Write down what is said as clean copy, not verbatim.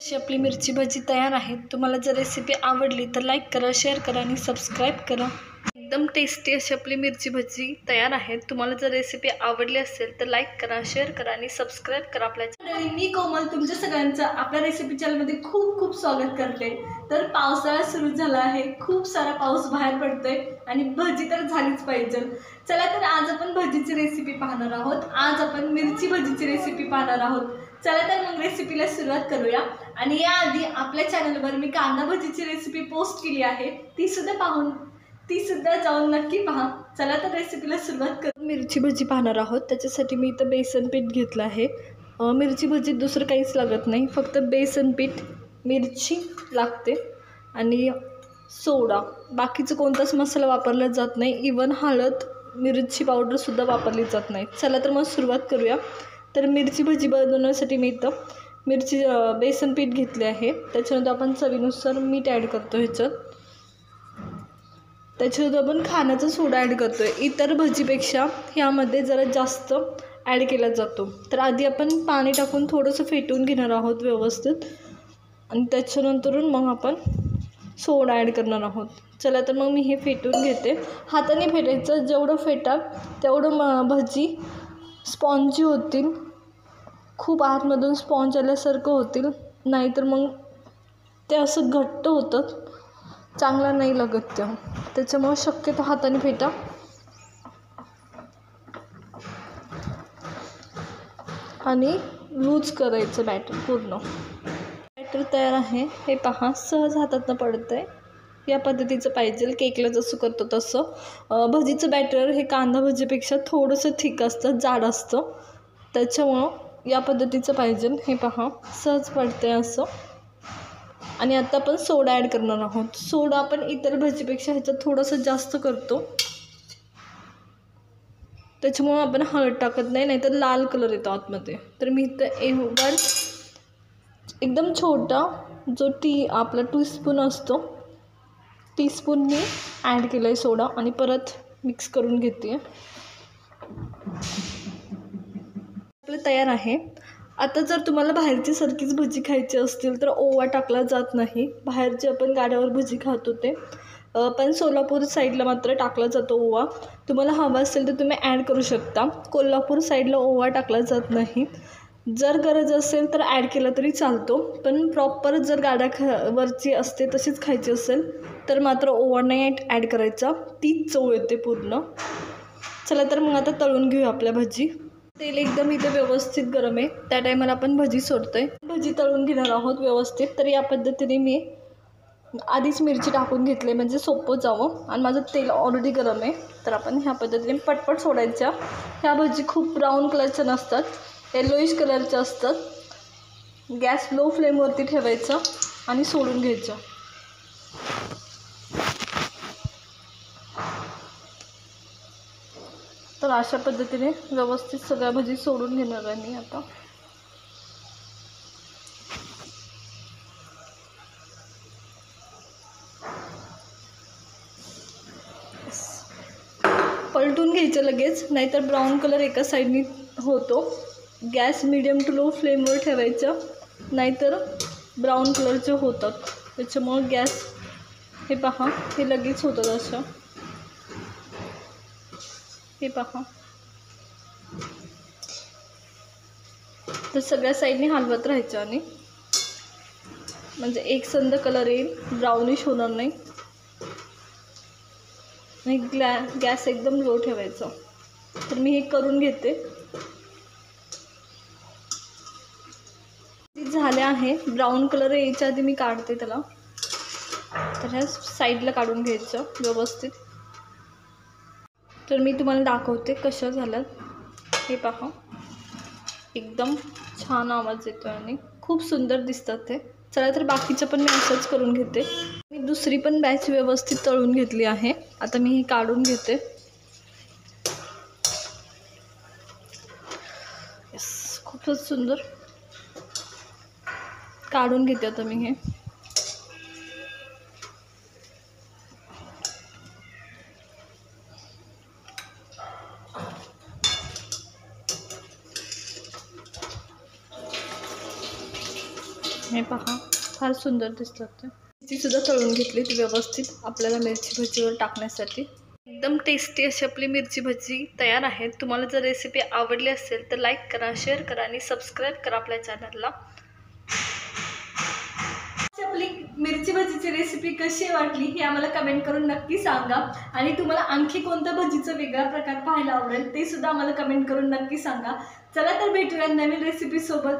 अशी आपली मिरची भजी तयार आहे। तुम्हाला जर रेसिपी आवडली तर लाईक करा, शेअर करा आणि सबस्क्राईब करा। एकदम टेस्टी अशी आपली मिरची भजी तयार आहे। तुम्हाला जर रेसिपी आवडली असेल तर लाईक करा, शेअर करा आणि सबस्क्राईब करा आपल्या चॅनल। मी कोमल तुमच्या सगळ्यांचं आपल्या रेसिपी चॅनलमध्ये खूप खूप स्वागत करते। तर पावसाळा सुरू झाला आहे, खूप सारा पाऊस बाहेर पडतोय आणि भजी तर झालीच पाहिजे। चला तर आज आपण भजीची रेसिपी पाहणार आहोत। आज आपण मिरची भजीची रेसिपी पाहणार आहोत। चला तर मग रेसिपीला सुरुवात करूया। आणि याआधी आपल्या चॅनलवर मी कांदा भजीची रेसिपी पोस्ट केली आहे, ती सुद्धा जाऊन नक्की पहा। चला तर रेसिपीला सुरुवात करू। मिरची भजी पाहणार आहोत। त्याच्यासाठी मी इथं बेसन पीठ घेतलं आहे। मिरची भजीत दुसरं काहीच लागत नाही, फक्त बेसन पीठ, मिरची लागते आणि सोडा। बाकीचं कोणताच मसाला वापरला जात नाही, इवन हळद मिरची पावडर सुद्धा वापरली जात नाही। चला तर मग सुरुवात करूया। तर मिरची भजी बनवण्यासाठी मी इथं बेसन पीठ घेतले आहे। त्याच्यानंतर आपण चवीनुसार मीठ ॲड करतो ह्याच्यात। त्याच्यानंतर आपण खाण्याचा सोडा ॲड करतो आहे। इतर भजीपेक्षा ह्यामध्ये जरा जास्त ॲड केला जातो। तर आधी आपण पाणी टाकून थोडंसं फेटून घेणार आहोत व्यवस्थित आणि त्याच्यानंतरून मग आपण सोडा ॲड करणार आहोत। चला तर मग मी हे फेटून घेते। हाताने फेटायचं, जेवढं फेटाल तेवढं भजी स्पॉन्जी होतील, खूप आतमधून स्पॉन्ज आल्यासारखं होतील, नाहीतर मग ते असं घट्ट होतं, चांगलं नाही लागत ते। त्याच्यामुळे शक्यतो हाताने फेटा। आणि लूज करायचं बॅटर पूर्ण। बॅटर तयार आहे, हे पहा सहज हातातनं पडतं आहे। या पद्धतीचं पाहिजे, केकला जसं करतो तसं। भजीचं बॅटर हे कांदा भजीपेक्षा थोडंसं थिक असतं, जाड असतं, त्याच्यामुळं या पद्धतीचं पाहिजे। हे पहा सहज पडतं आहे असं। आणि आता आपण सोडा ॲड करणार आहोत। सोडा आपण इतर भजीपेक्षा ह्याच्यात थोडंसं जास्त करतो, त्याच्यामुळं आपण हळद टाकत नाही, नाहीतर लाल कलर येतो आतमध्ये। तर मी इथं एकदम छोटा जो आपला टीस्पून असतो, टीस्पूननी ॲड केलं आहे सोडा आणि परत मिक्स करून घेते। आपलं तयार आहे। आता जर तुम्हाला बाहेरची सारखीच भजी खायची असतील तर ओवा टाकला जात नाही। बाहेरची आपण गाड्यावर भजी खातो ते, पण सोलापूर साईडला मात्र टाकला जातो ओवा। तुम्हाला हवा असेल तर तुम्ही ॲड करू शकता। कोल्हापूर साईडला ओवा टाकला जात नाही। जर गरज असेल तर ॲड केला तरी चालतो, पण प्रॉपर जर वरची असते तशीच खायची असेल तर मात्र ओवा नाही ॲड करायचा, तीच चव येते पूर्ण। चला तर मग आता तळून घेऊया आपल्या भजी। तेल एकदम इथे व्यवस्थित गरम आहे, त्या टायमाला आपण भजी सोडतोय। भजी तळून घेणार आहोत व्यवस्थित। तर या पद्धतीने मी आधीच मिरची टाकून घेतली म्हणजे सोपं जावं, आणि माझं तेल ऑलरेडी गरम आहे। तर आपण ह्या पद्धतीने पटपट सोडायच्या। ह्या भजी खूप ब्राऊन कलरच्या नसतात, येलोइश कलरच्या असतात। गॅस लो फ्लेमवरती ठेवायचं आणि सोडून घ्यायचं। तर अशा पद्धतीने व्यवस्थित सगळ्या भजी सोडून घेणार आहे मी आता। पलटून घ्यायचं लगेच, नाहीतर ब्राऊन कलर एका साईडनी होतो। गॅस मीडियम टू लो फ्लेमवर ठेवायचं, नाहीतर ब्राऊन कलरचे होतात। त्याच्यामुळं गॅस हे पहा, हे लगेच होतात असं। हे पहा, तर सगळ्या साईडने हलवत राहायचं आणि म्हणजे एकसंध कलर येईल, ब्राउनिश होणार नाही। आणि गॅस एकदम लो ठेवायचा। तर मी हे करून घेते। झाले आहे, ब्राऊन कलर यायच्या आधी मी काढते त्याला। तर ह्या साईडला काढून घ्यायचं व्यवस्थित। तर मी तुम्हाला दाखवते कशा झाल्यात, हे पहा एकदम छान आवाज येतो आणि खूप सुंदर दिसतात ते। चला तर बाकीचं पण मी असंच करून घेते। मी दुसरी पण बॅच व्यवस्थित तळून घेतली आहे। आता मी ही काढून घेते। खूपच सुंदर काढून घेते आता मी हे। हे पहा, फार सुंदर दिसतात. ती सुद्धा तळून घेतली ती व्यवस्थित आपल्याला मिरची भजीवर टाकण्यासाठी. एकदम टेस्टी अशी आपली मिरची भजी तयार आहे. तुम्हाला जर रेसिपी आवडली असेल तर लाईक करा, शेअर करा आणि सबस्क्राईब करा आपल्या चॅनलला. आपली मिरची भजीची रेसिपी कशी वाटली हे आम्हाला कमेंट करून नक्की सांगा. आणि तुम्हाला आणखी कोणत्या भजीचा वेगळा प्रकार पाहायला आवडेल ते सुद्धा आम्हाला कमेंट करून नक्की सांगा. चला तर भेटूया नवीन रेसिपी सोबत.